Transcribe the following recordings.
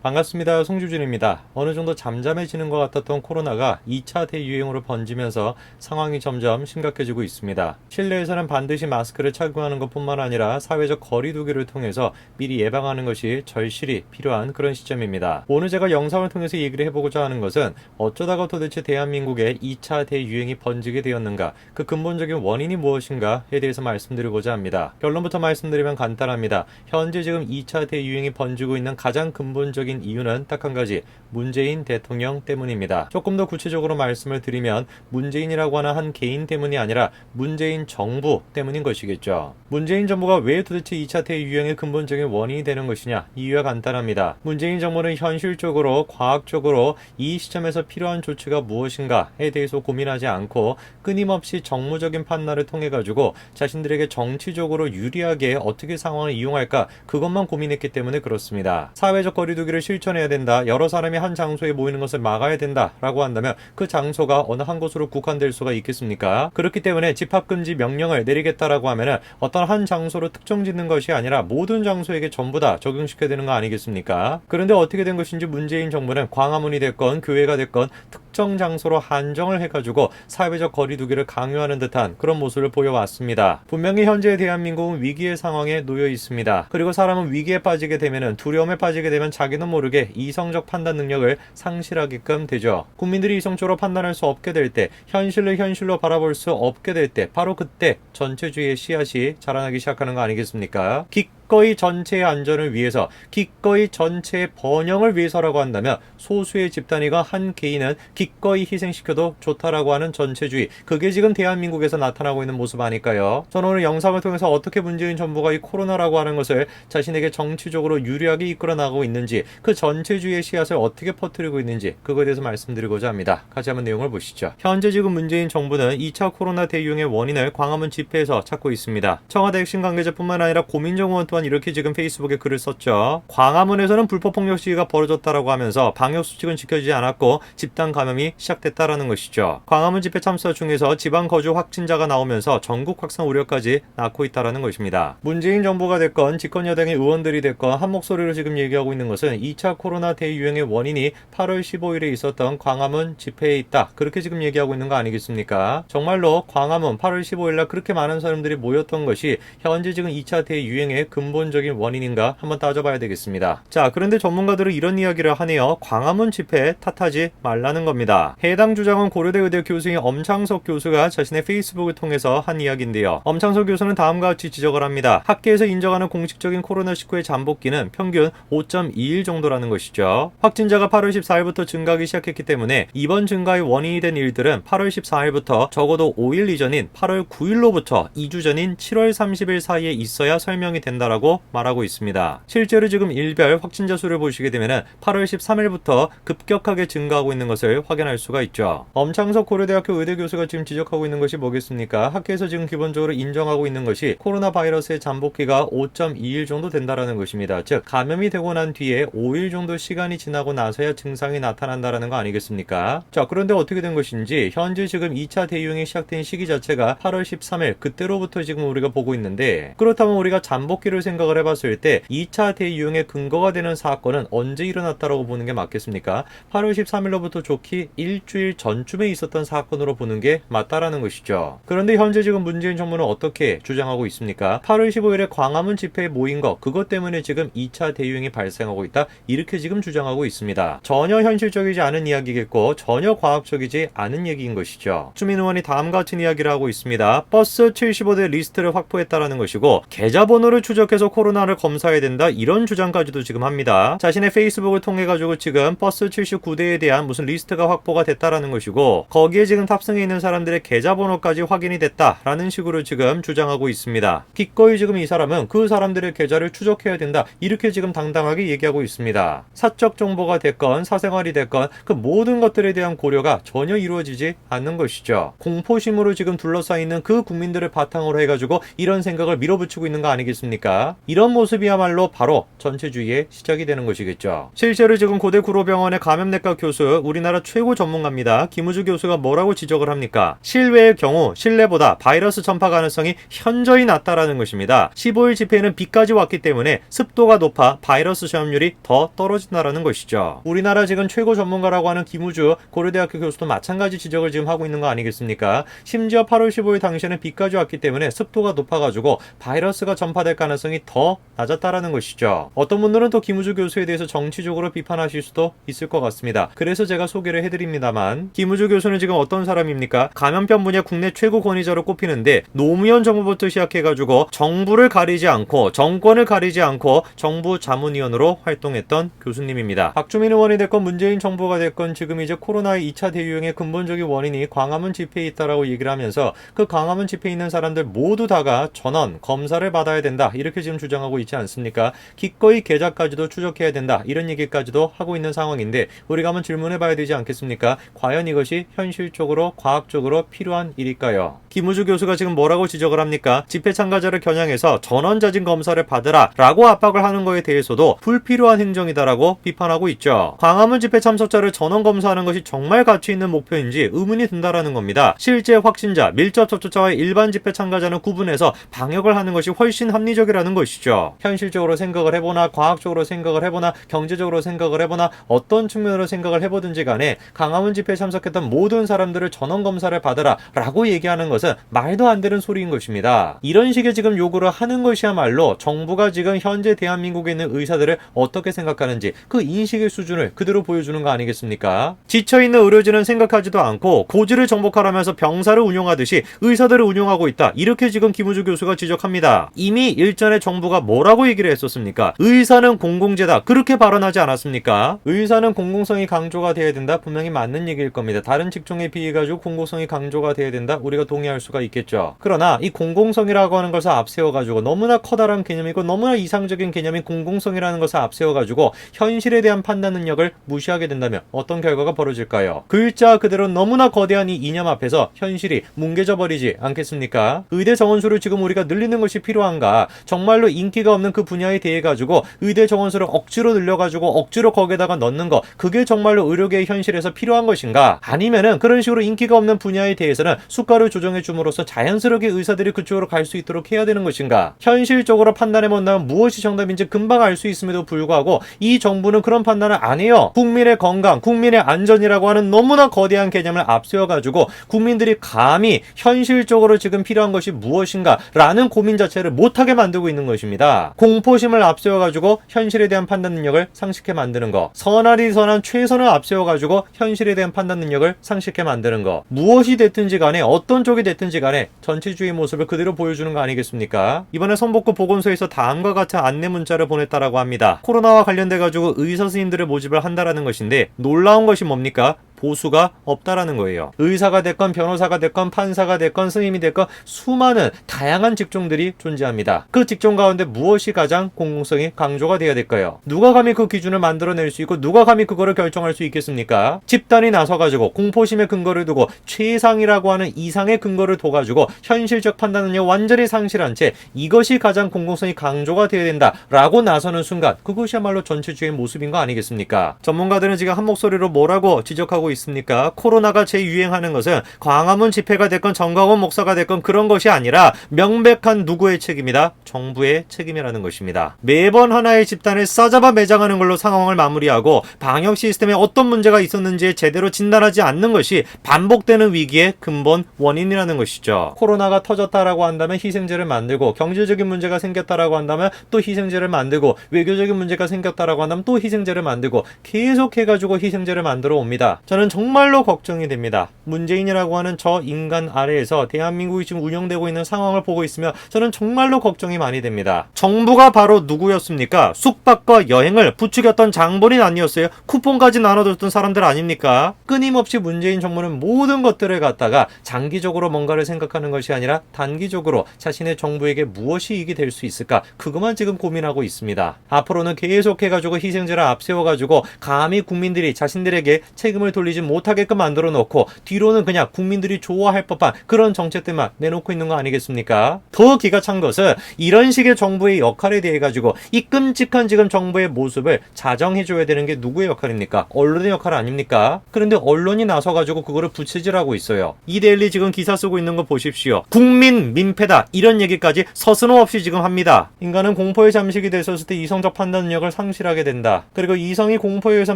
반갑습니다. 송주준입니다. 어느 정도 잠잠해지는 것 같았던 코로나가 2차 대유행으로 번지면서 상황이 점점 심각해지고 있습니다. 실내에서는 반드시 마스크를 착용하는 것뿐만 아니라 사회적 거리 두기를 통해서 미리 예방하는 것이 절실히 필요한 그런 시점입니다. 오늘 제가 영상을 통해서 얘기를 해보고자 하는 것은 어쩌다가 도대체 대한민국에 2차 대유행이 번지게 되었는가, 그 근본적인 원인이 무엇인가에 대해서 말씀드리고자 합니다. 결론부터 말씀드리면 간단합니다. 현재 지금 2차 대유행이 번지고 있는 가장 근본적인 이유는 딱 한 가지, 문재인 대통령 때문입니다. 조금 더 구체적으로 말씀을 드리면 문재인이라고 하는 한 개인 때문이 아니라 문재인 정부 때문인 것이겠죠. 문재인 정부가 왜 도대체 2차 대유행의 근본적인 원인이 되는 것이냐? 이유가 간단합니다. 문재인 정부는 현실적으로, 과학적으로 이 시점에서 필요한 조치가 무엇인가에 대해서 고민하지 않고 끊임없이 정무적인 판단을 통해 가지고 자신들에게 정치적으로 유리하게 어떻게 상황을 이용할까, 그것만 고민했기 때문에 그렇습니다. 사회적 거리두기를 실천해야 된다, 여러 사람이 한 장소에 모이는 것을 막아야 된다라고 한다면 그 장소가 어느 한 곳으로 국한될 수가 있겠습니까? 그렇기 때문에 집합금지 명령을 내리겠다라고 하면은 어떤 한 장소로 특정 짓는 것이 아니라 모든 장소에게 전부 다 적용시켜야 되는 거 아니겠습니까? 그런데 어떻게 된 것인지 문재인 정부는 광화문이 됐건 교회가 됐건 특정 장소로 한정을 해가지고 사회적 거리두기를 강요하는 듯한 그런 모습을 보여왔습니다. 분명히 현재 대한민국은 위기의 상황에 놓여 있습니다. 그리고 사람은 위기에 빠지게 되면은, 두려움에 빠지게 되면 자기는 모르게 이성적 판단 능력을 상실하게끔 되죠. 국민들이 이성적으로 판단할 수 없게 될 때, 현실을 현실로 바라볼 수 없게 될 때, 바로 그때 전체주의의 씨앗이 자라나기 시작하는 거 아니겠습니까? 기꺼이 전체의 안전을 위해서, 기꺼이 전체의 번영을 위해서라고 한다면 소수의 집단이건 한 개인은 기꺼이 희생시켜도 좋다라고 하는 전체주의, 그게 지금 대한민국에서 나타나고 있는 모습 아닐까요? 저는 오늘 영상을 통해서 어떻게 문재인 정부가 이 코로나라고 하는 것을 자신에게 정치적으로 유리하게 이끌어 나가고 있는지, 그 전체주의의 씨앗을 어떻게 퍼뜨리고 있는지, 그거에 대해서 말씀드리고자 합니다. 같이 한번 내용을 보시죠. 현재 지금 문재인 정부는 2차 코로나 대유행의 원인을 광화문 집회에서 찾고 있습니다. 청와대 핵심 관계자뿐만 아니라 고민정 의원 또한 이렇게 지금 페이스북에 글을 썼죠. 광화문에서는 불법폭력 시위가 벌어졌다라고 하면서 방역수칙은 지켜지지 않았고 집단 감염이 시작됐다라는 것이죠. 광화문 집회 참사 중에서 지방 거주 확진자가 나오면서 전국 확산 우려까지 낳고 있다라는 것입니다. 문재인 정부가 됐건 집권 여당의 의원들이 됐건 한 목소리로 지금 얘기하고 있는 것은 2차 코로나 대유행의 원인이 8월 15일에 있었던 광화문 집회에 있다, 그렇게 지금 얘기하고 있는 거 아니겠습니까? 정말로 광화문 8월 15일날 그렇게 많은 사람들이 모였던 것이 현재 지금 2차 대유행의 근본적인 원인인가 한번 따져봐야 되겠습니다. 자, 그런데 전문가들은 이런 이야기를 하네요. 광화문 집회 탓하지 말라는 겁니다. 해당 주장은 고려대 의대 교수인 엄창석 교수가 자신의 페이스북을 통해서 한 이야기인데요. 엄창석 교수는 다음과 같이 지적을 합니다. 학계에서 인정하는 공식적인 코로나19의 잠복기는 평균 5.2일 정도라는 것이죠. 확진자가 8월 14일부터 증가하기 시작했기 때문에 이번 증가의 원인이 된 일들은 8월 14일부터 적어도 5일 이전인 8월 9일로부터 2주 전인 7월 30일 사이에 있어야 설명이 된다라고 말하고 있습니다. 실제로 지금 일별 확진자 수를 보시게 되면 8월 13일부터 급격하게 증가하고 있는 것을 확인할 수가 있죠. 엄창석 고려대학교 의대 교수가 지금 지적하고 있는 것이 뭐겠습니까? 학계에서 지금 기본적으로 인정하고 있는 것이 코로나 바이러스의 잠복기가 5.2일 정도 된다라는 것입니다. 즉 감염이 되고 난 뒤에 5일 정도 시간이 지나고 나서야 증상이 나타난다라는 거 아니겠습니까? 자, 그런데 어떻게 된 것인지 현재 지금 2차 대유행이 시작된 시기 자체가 8월 13일 그때로부터 지금 우리가 보고 있는데, 그렇다면 우리가 잠복기를 생각을 해봤을 때 2차 대유행의 근거가 되는 사건은 언제 일어났다라고 보는 게 맞겠습니까? 8월 13일로부터 좋게 일주일 전쯤에 있었던 사건으로 보는 게 맞다라는 것이죠. 그런데 현재 지금 문재인 정부는 어떻게 주장하고 있습니까? 8월 15일에 광화문 집회에 모인 것, 그것 때문에 지금 2차 대유행이 발생하고 있다, 이렇게 지금 주장하고 있습니다. 전혀 현실적이지 않은 이야기겠고 전혀 과학적이지 않은 얘기인 것이죠. 추민 의원이 다음과 같은 이야기를 하고 있습니다. 버스 75대 리스트를 확보했다라는 것이고 계좌번호를 추적해서 코로나를 검사해야 된다, 이런 주장까지도 지금 합니다. 자신의 페이스북을 통해 가지고 지금 버스 79대에 대한 무슨 리스트가 확보가 됐다라는 것이고 거기에 지금 탑승해 있는 사람들의 계좌번호까지 확인이 됐다라는 식으로 지금 주장하고 있습니다. 기꺼이 지금 이 사람은 그 사람들의 계좌를 추적해야 된다, 이렇게 지금 당당하게 얘기하고 있습니다. 사적 정보가 됐건 사생활이 됐건 그 모든 것들에 대한 고려가 전혀 이루어지지 않는 것이죠. 공포심으로 지금 둘러싸여 있는 그 국민들을 바탕으로 해가지고 이런 생각을 밀어붙이고 있는 거 아니겠습니까? 아니겠습니까? 이런 모습이야말로 바로 전체주의의 시작이 되는 것이겠죠. 실제로 지금 고대 구로병원의 감염내과 교수, 우리나라 최고 전문가입니다. 김우주 교수가 뭐라고 지적을 합니까? 실외의 경우 실내보다 바이러스 전파 가능성이 현저히 낮다라는 것입니다. 15일 집회에는 비까지 왔기 때문에 습도가 높아 바이러스 전염률이 더 떨어진다라는 것이죠. 우리나라 지금 최고 전문가라고 하는 김우주 고려대학교 교수도 마찬가지 지적을 지금 하고 있는 거 아니겠습니까? 심지어 8월 15일 당시에는 비까지 왔기 때문에 습도가 높아가지고 바이러스가 전파될 가능성이 더 낮았다라는 것이죠. 어떤 분들은 또 김우주 교수에 대해서 정치적으로 비판하실 수도 있을 것 같습니다. 그래서 제가 소개를 해드립니다만, 김우주 교수는 지금 어떤 사람입니까? 감염병 분야 국내 최고 권위자로 꼽히는데 노무현 정부부터 시작해가지고 정부를 가리지 않고 정권을 가리지 않고 정부 자문위원으로 활동했던 교수님입니다. 박주민 의원이 됐건 문재인 정부가 됐건 지금 이제 코로나의 2차 대유행의 근본적인 원인이 광화문 집회에 있다라고 얘기를 하면서 그 광화문 집회에 있는 사람들 모두 다가 전원 검사를 받아야 된다, 이렇게 지금 주장하고 있지 않습니까? 기꺼이 계좌까지도 추적해야 된다, 이런 얘기까지도 하고 있는 상황인데, 우리가 한번 질문해 봐야 되지 않겠습니까? 과연 이것이 현실적으로 과학적으로 필요한 일일까요? 김우주 교수가 지금 뭐라고 지적을 합니까? 집회 참가자를 겨냥해서 전원자진 검사를 받으라 라고 압박을 하는 거에 대해서도 불필요한 행정이다라고 비판하고 있죠. 광화문 집회 참석자를 전원 검사하는 것이 정말 가치 있는 목표인지 의문이 든다라는 겁니다. 실제 확진자, 밀접 접촉자와의 일반 집회 참가자는 구분해서 방역을 하는 것이 훨씬 합리적이라는 것이죠. 현실적으로 생각을 해보나 과학적으로 생각을 해보나 경제적으로 생각을 해보나 어떤 측면으로 생각을 해보든지 간에 광화문 집회에 참석했던 모든 사람들을 전원 검사를 받으라 라고 얘기하는 것은 말도 안 되는 소리인 것입니다. 이런 식의 지금 요구를 하는 것이야말로 정부가 지금 현재 대한민국에 있는 의사들을 어떻게 생각하는지 그 인식의 수준을 그대로 보여주는 거 아니겠습니까? 지쳐있는 의료진은 생각하지도 않고 고지를 정복하라면서 병사를 운용하듯이 의사들을 운용하고 있다, 이렇게 지금 김우주 교수가 지적합니다. 이미 일전에 정부가 뭐라고 얘기를 했었습니까? 의사는 공공재다, 그렇게 발언하지 않았습니까? 의사는 공공성이 강조가 돼야 된다, 분명히 맞는 얘기일 겁니다. 다른 직종에 비해 가지고 공공성이 강조가 돼야 된다, 우리가 동의할 수가 있겠죠. 그러나 이 공공성이라고 하는 것을 앞세워가지고 너무나 커다란 개념이고 너무나 이상적인 개념인 공공성이라는 것을 앞세워가지고 현실에 대한 판단 능력을 무시하게 된다면 어떤 결과가 벌어질까요? 글자 그대로 너무나 거대한 이 이념 앞에서 현실이 뭉개져 버리지 않겠습니까? 의대 정원수를 지금 우리가 늘리는 것이 필요한가? 정말로 인기가 없는 그 분야에 대해 가지고 의대 정원수를 억지로 늘려가지고 억지로 거기에다가 넣는 거, 그게 정말로 의료계의 현실에서 필요한 것인가? 아니면은 그런 식으로 인기가 없는 분야에 대해서는 수가를 조정해 줌으로써 자연스럽게 의사들이 그쪽으로 갈 수 있도록 해야 되는 것인가? 현실적으로 판단해 본다면 무엇이 정답인지 금방 알 수 있음에도 불구하고 이 정부는 그런 판단을 안 해요. 국민의 건강, 국민의 안전이라고 하는 너무나 거대한 개념을 앞세워가지고 국민들이 감히 현실적으로 지금 필요한 것이 무엇인가 라는 고민 자체를 못하게 만들고 있는 것입니다. 공포심을 앞세워가지고 현실에 대한 판단 능력을 상실케 만드는 거, 선하리 선한 최선을 앞세워가지고 현실에 대한 판단 능력을 상실케 만드는 거, 무엇이 됐든지 간에 어떤 쪽이 됐든지 간에 전체주의 모습을 그대로 보여주는 거 아니겠습니까? 이번에 성북구 보건소에서 다음과 같은 안내 문자를 보냈다라고 합니다. 코로나와 관련돼 가지고 의사 선생님들을 모집을 한다라는 것인데, 놀라운 것이 뭡니까? 보수가 없다라는 거예요. 의사가 됐건 변호사가 됐건 판사가 됐건 스님이 됐건 수많은 다양한 직종들이 존재합니다. 그 직종 가운데 무엇이 가장 공공성이 강조가 돼야 될까요? 누가 감히 그 기준을 만들어낼 수 있고 누가 감히 그거를 결정할 수 있겠습니까? 집단이 나서가지고 공포심의 근거를 두고 최상이라고 하는 이상의 근거를 둬가지고 현실적 판단은요 완전히 상실한 채 이것이 가장 공공성이 강조가 돼야 된다라고 나서는 순간, 그것이야말로 전체주의 모습인 거 아니겠습니까? 전문가들은 지금 한 목소리로 뭐라고 지적하고 있습니까? 코로나가 재유행하는 것은 광화문 집회가 됐건 정광훈 목사가 됐건 그런 것이 아니라 명백한 누구의 책임이다? 정부의 책임이라는 것입니다. 매번 하나의 집단을 싸잡아 매장하는 걸로 상황을 마무리하고 방역 시스템에 어떤 문제가 있었는지 제대로 진단하지 않는 것이 반복되는 위기의 근본 원인이라는 것이죠. 코로나가 터졌다라고 한다면 희생자를 만들고, 경제적인 문제가 생겼다라고 한다면 또 희생자를 만들고, 외교적인 문제가 생겼다라고 한다면 또 희생자를 만들고, 계속해가지고 희생자를 만들어 옵니다. 저는 정말로 걱정이 됩니다. 문재인이라고 하는 저 인간 아래에서 대한민국이 지금 운영되고 있는 상황을 보고 있으면 저는 정말로 걱정이 많이 됩니다. 정부가 바로 누구였습니까? 숙박과 여행을 부추겼던 장본인 아니었어요? 쿠폰까지 나눠줬던 사람들 아닙니까? 끊임없이 문재인 정부는 모든 것들을 갖다가 장기적으로 뭔가를 생각하는 것이 아니라 단기적으로 자신의 정부에게 무엇이 이익이 될 수 있을까? 그것만 지금 고민하고 있습니다. 앞으로는 계속해가지고 희생자를 앞세워가지고 감히 국민들이 자신들에게 책임을 돌리지 돌리지 못하게끔 만들어 놓고 뒤로는 그냥 국민들이 좋아할 법한 그런 정책들만 내놓고 있는 거 아니겠습니까? 더 기가 찬 것은 이런 식의 정부의 역할에 대해 가지고 이 끔찍한 지금 정부의 모습을 자정해줘야 되는 게 누구의 역할입니까? 언론의 역할 아닙니까? 그런데 언론이 나서가지고 그거를 부채질하고 있어요. 이데일리 지금 기사 쓰고 있는 거 보십시오. 국민 민폐다 이런 얘기까지 서슴없이 지금 합니다. 인간은 공포에 잠식이 됐었을 때 이성적 판단 능력을 상실하게 된다. 그리고 이성이 공포에 의해서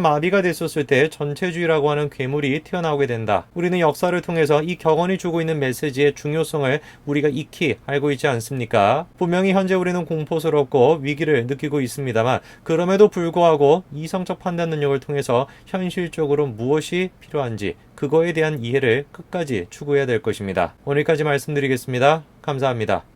마비가 됐었을 때 전체주의라고 하는 괴물이 튀어나오게 된다. 우리는 역사를 통해서 이 격언이 주고 있는 메시지의 중요성을 우리가 익히 알고 있지 않습니까? 분명히 현재 우리는 공포스럽고 위기를 느끼고 있습니다만 그럼에도 불구하고 이성적 판단 능력을 통해서 현실적으로 무엇이 필요한지 그거에 대한 이해를 끝까지 추구해야 될 것입니다. 오늘까지 말씀드리겠습니다. 감사합니다.